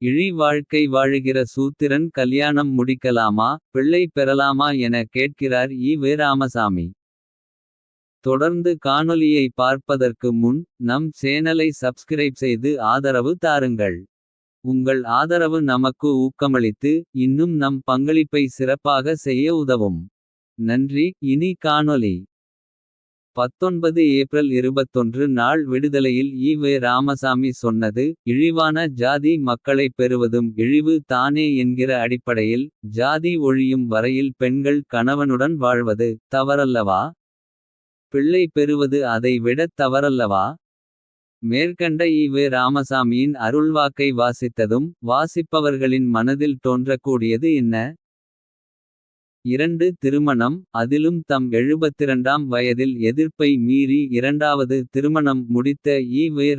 இழி வாழ்க்கை வாழுகிற சூத்திரன் கல்யாணம் முடிக்கலாமா. பிள்ளை பெறலாமா என கேட்கிறார் ராமசாமி. தொடர்ந்து காணொளியை பார்ப்பதற்கு முன் நம் சேனலை சப்ஸ்கிரைப் செய்து ஆதரவு தாருங்கள். உங்கள் ஆதரவு நமக்கு ஊக்கமளித்து இன்னும் நம் பங்களிப்பை சிறப்பாக செய்ய உதவும். நன்றி. இனி காணொளி. 19 ஏப்ரல் 21 நாள் விடுதலையில் ராமசாமி சொன்னது. இழிவான ஜாதி மக்களை பெறுவதும் இழிவு தானே என்கிற அடிப்படையில். ஜாதி ஒழியும் வரையில் பெண்கள் கணவனுடன் வாழ்வது தவறல்லவா. பிள்ளை பெறுவது அதை விடத் தவறல்லவா. மேற்கண்ட ராமசாமியின் அருள்வாக்கை வாசித்ததும். வாசிப்பவர்களின் மனதில் தோன்றக்கூடியது என்ன. 2 திருமணம், அதிலும் தம் 72ஆம் வயதில் எதிர்ப்பை மீறி இரண்டாவது திருமணம் முடித்த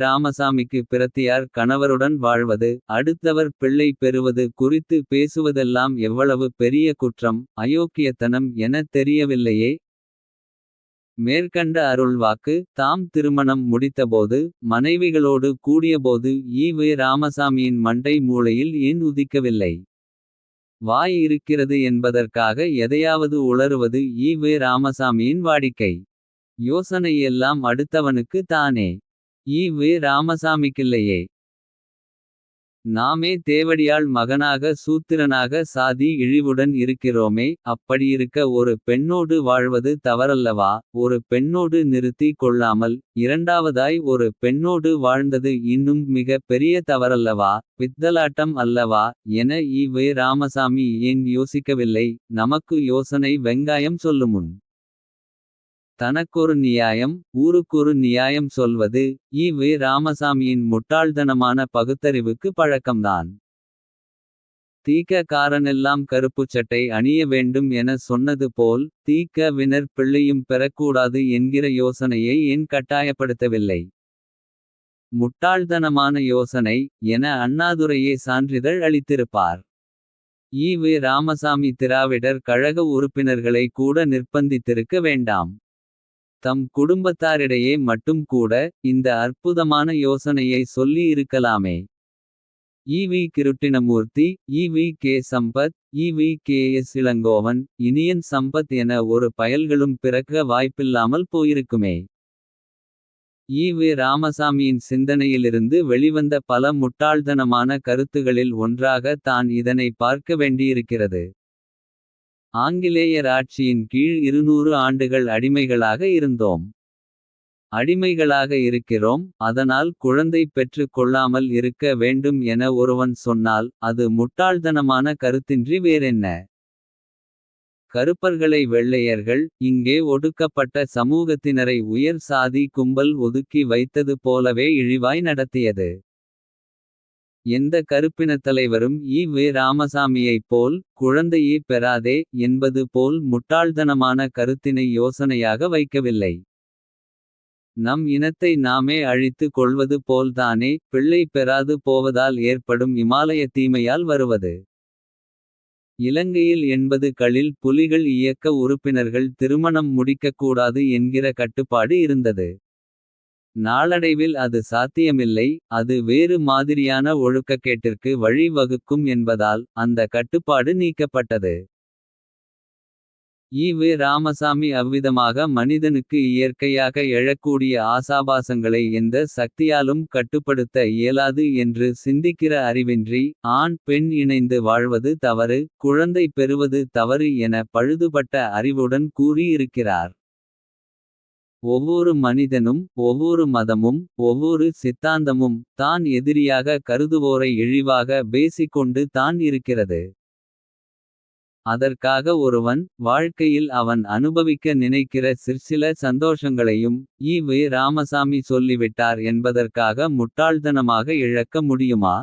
ராமசாமிக்கு பிரத்தியார் கணவருடன் வாழ்வது. அடுத்தவர் பிள்ளை பெறுவது குறித்து பேசுவதெல்லாம் எவ்வளவு பெரிய குற்றம். அயோக்கியத்தனம் என தெரியவில்லையே. மேற்கண்ட அருள்வாக்கு தாம் திருமணம் முடித்தபோது. மனைவிகளோடு கூடியபோது ராமசாமியின் மண்டை மூளையில் ஏன் உதிக்கவில்லை. வாய் இருக்கிறது என்பதற்காக எதையாவது உளறுவது ராமசாமியின் வாடிக்கை. யோசனையெல்லாம் அடுத்தவனுக்கு தானே. ராமசாமிக்கில்லையே. நாமே தேவடியாள் மகனாக சூத்திரனாக சாதி இழிவுடன் இருக்கிறோமே. அப்படியிருக்க ஒரு பெண்ணோடு வாழ்வது தவறல்லவா. ஒரு பெண்ணோடு நிறுத்தி கொள்ளாமல். இரண்டாவதாய் ஒரு பெண்ணோடு வாழ்ந்தது இன்னும் மிக பெரிய தவறல்லவா. பித்தலாட்டம் அல்லவா என ராமசாமி ஏன் யோசிக்கவில்லை. நமக்கு யோசனை வெங்காயம் சொல்லுமுன். தனக்கொரு நியாயம் ஊருக்கொரு நியாயம் சொல்வது. ராமசாமியின் முட்டாள்தனமான பகுத்தறிவுக்கு பழக்கம்தான். தீக்க காரனெல்லாம் கருப்புச்சட்டை அணிய வேண்டும் என சொன்னது போல். தீக்க வினர் பிள்ளையும் பெறக்கூடாது என்கிற யோசனையை ஏன் கட்டாயப்படுத்தவில்லை. முட்டாள்தனமான யோசனை என அண்ணாதுரையே சான்றிதழ் அளித்திருப்பார். ராமசாமி திராவிடர் கழக உறுப்பினர்களை கூட நிர்பந்தித்திருக்க வேண்டாம். தம் குடும்பத்தாரிடையே மட்டும் கூட இந்த அற்புதமான யோசனையை சொல்லி இருக்கலாமே. கிருட்டிணமூர்த்தி, கே சம்பத், கே.எஸ். இளங்கோவன், இனியன் சம்பத் என ஒரு பயல்களும் பிறக்க வாய்ப்பில்லாமல் போயிருக்குமே. ராமசாமியின் சிந்தனையிலிருந்து வெளிவந்த பல முட்டாள்தனமான கருத்துகளில் ஒன்றாக தான் இதனை பார்க்க வேண்டியிருக்கிறது. ஆங்கிலேயர் ஆட்சியின் கீழ் 200 ஆண்டுகள் அடிமைகளாக இருந்தோம். அடிமைகளாக இருக்கிறோம். அதனால் குழந்தை பெற்று கொள்ளாமல் இருக்க வேண்டும் என ஒருவன் சொன்னால். அது முட்டாள்தனமான கருத்தின்றி வேறென்ன. கருப்பர்களை வெள்ளையர்கள் இங்கே ஒடுக்கப்பட்ட சமூகத்தினரை உயர் சாதி கும்பல் ஒதுக்கி வைத்தது போலவே இழிவாய் நடத்தியது. எந்த கருப்பினத் தலைவரும் ராமசாமியைப் போல். குழந்தையே பெறாதே என்பது போல் முட்டாள்தனமான கருத்தினை யோசனையாக வைக்கவில்லை. நம் இனத்தை நாமே அழித்து கொள்வது போல்தானே. பிள்ளை பெறாது போவதால் ஏற்படும் இமாலய தீமையால் வருவது. இலங்கையில் 80களில் புலிகள் இயக்க உறுப்பினர்கள் திருமணம் முடிக்கக்கூடாது என்கிற கட்டுப்பாடு இருந்தது. நாளடைவில் அது சாத்தியமில்லை. அது வேறு மாதிரியான ஒழுக்கக்கேட்டிற்கு வழி வகுக்கும் என்பதால். அந்த கட்டுப்பாடு நீக்கப்பட்டது. ராமசாமி அவ்விதமாக மனிதனுக்கு இயற்கையாக எழக்கூடிய ஆசாபாசங்களை எந்த சக்தியாலும் கட்டுப்படுத்த இயலாது என்று சிந்திக்கிற அறிவின்றி. ஆண் பெண் இணைந்து வாழ்வது தவறு. குழந்தை பெறுவது தவறு என பழுதுபட்ட அறிவுடன் கூறி இருக்கிறார். ஒவ்வொரு மனிதனும் ஒவ்வொரு மதமும் ஒவ்வொரு சித்தாந்தமும். தான் எதிரியாக கருதுவோரை இழிவாக பேசிக்கொண்டு தான் இருக்கிறது. அதற்காக ஒருவன் வாழ்க்கையில் அவன் அனுபவிக்க நினைக்கிற சிற்சில சந்தோஷங்களையும். ராமசாமி சொல்லிவிட்டார் என்பதற்காக முட்டாள்தனமாக இழக்க முடியுமா.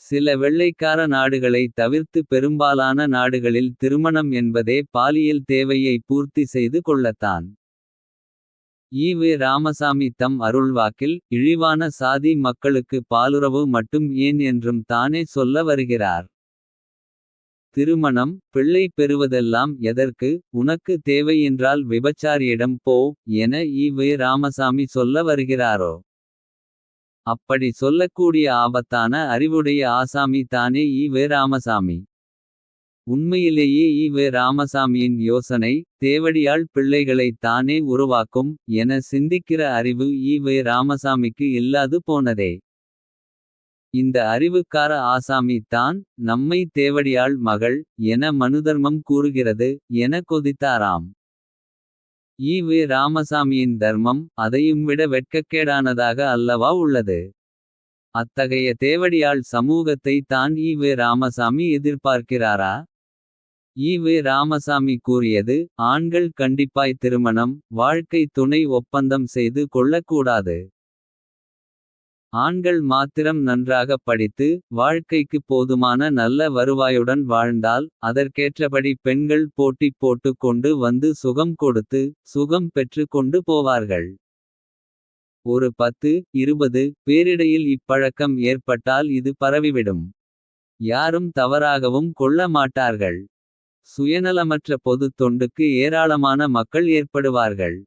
சில வெள்ளைக்கார நாடுகளை தவிர்த்து பெரும்பாலான நாடுகளில் திருமணம் என்பதே பாலியல் தேவையை பூர்த்தி செய்து கொள்ளத்தான். ராமசாமி தம் அருள்வாக்கில் இழிவான சாதி மக்களுக்கு பாலுறவு மட்டும் ஏன் என்றும் தானே சொல்ல வருகிறார். திருமணம் பிள்ளை பெறுவதெல்லாம் எதற்கு. உனக்கு தேவை என்றால் விபச்சாரியிடம் போ என ராமசாமி சொல்ல வருகிறாரோ. அப்படி சொல்லக்கூடிய ஆபத்தான அறிவுடைய ஆசாமி தானே ஈ.வே. ராமசாமி. உண்மையிலேயே ஈ.வே. ராமசாமியின் யோசனை தேவடியாள் பிள்ளைகளை தானே உருவாக்கும். என சிந்திக்கிற அறிவு ஈ.வே. ராமசாமிக்கு இல்லாது போனதே. இந்த அறிவுக்கார ஆசாமி தான் நம்மை தேவடியாள் மகள். என மனுதர்மம் கூறுகிறது என கொதித்தாராம். ஈ.வே. ராமசாமியின் தர்மம் அதையும்விட வெட்கக்கேடானதாக அல்லவா உள்ளது. அத்தகைய தேவடியாள் சமூகத்தை தான் ஈ.வே. ராமசாமி எதிர்பார்க்கிறாரா? ஈ.வே. ராமசாமி கூறியது ஆண்கள் கண்டிப்பாய் திருமணம். வாழ்க்கை துணை ஒப்பந்தம் செய்து கொள்ளக்கூடாது. ஆண்கள் மாத்திரம் நன்றாக படித்து. வாழ்க்கைக்கு போதுமான நல்ல வருவாயுடன் வாழ்ந்தால். அதற்கேற்றபடி பெண்கள் போட்டி போட்டு கொண்டு வந்து சுகம் கொடுத்து. சுகம் பெற்று கொண்டு போவார்கள். ஒரு 10, 20 பேரிடையில் இப்பழக்கம் ஏற்பட்டால் இது பரவிவிடும். யாரும் தவறாகவும் கொள்ள மாட்டார்கள். சுயநலமற்ற பொதுத் தொண்டுக்கு ஏராளமான மக்கள் ஏற்படுவார்கள்.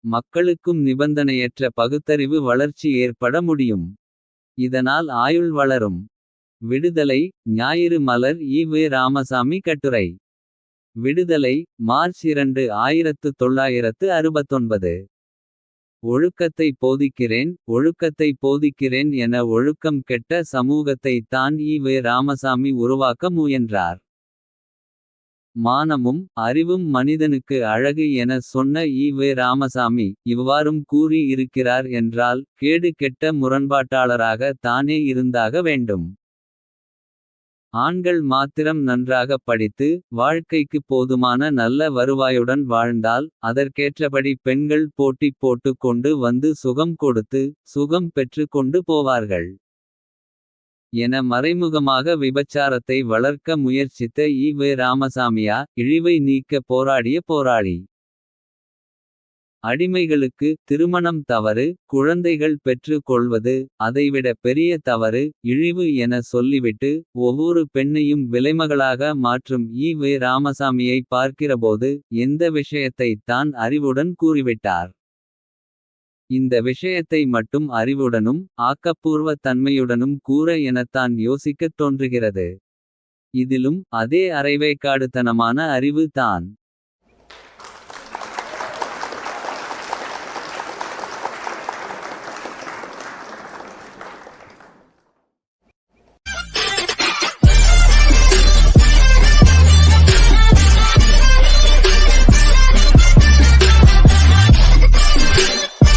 மக்களுக்கும் நிபந்தனையற்ற பகுத்தறிவு வளர்ச்சி ஏற்பட முடியும். இதனால் ஆயுள் வளரும். விடுதலை ஞாயிறு மலர் ஈ.வே. ராமசாமி கட்டுரை. விடுதலை மார்ச் 2, 1969. ஒழுக்கத்தை போதிக்கிறேன். ஒழுக்கத்தை போதிக்கிறேன் என ஒழுக்கம் கெட்ட சமூகத்தை தான் ஈ.வே. ராமசாமி உருவாக்க முயன்றார். மானமும் அறிவும் மனிதனுக்கு அழகு என சொன்ன ஈ.வே. ராமசாமி. இவ்வாறும் கூறி இருக்கிறார் என்றால். கேடு கெட்ட முரண்பாட்டாளராக தானே இருந்தாக வேண்டும். ஆண்கள் மாத்திரம் நன்றாக படித்து. வாழ்க்கைக்கு போதுமான நல்ல வருவாயுடன் வாழ்ந்தால். அதற்கேற்றபடி பெண்கள் போட்டி போட்டு கொண்டு வந்து சுகம் கொடுத்து. சுகம் பெற்று கொண்டு போவார்கள். என மறைமுகமாக விபச்சாரத்தை வளர்க்க முயற்சித்த ஈ.வே. ராமசாமியா. இழிவை நீக்க போராடிய போராளி. அடிமைகளுக்கு திருமணம் தவறு. குழந்தைகள் பெற்று கொள்வது அதைவிட பெரிய தவறு. இழிவு என சொல்லிவிட்டு. ஒவ்வொரு பெண்ணையும் விலைமகளாக மாற்றும் ஈ.வே. ராமசாமியை பார்க்கிறபோது. எந்த விஷயத்தை தான் அறிவுடன் கூறிவிட்டார். இந்த விஷயத்தை மட்டும் அறிவுடனும். ஆக்கப்பூர்வ தன்மையுடனும் கூற எனத்தான் யோசிக்கத் தோன்றுகிறது. இதிலும் அதே அரைவேக்காடுத்தனமான அறிவு தான்.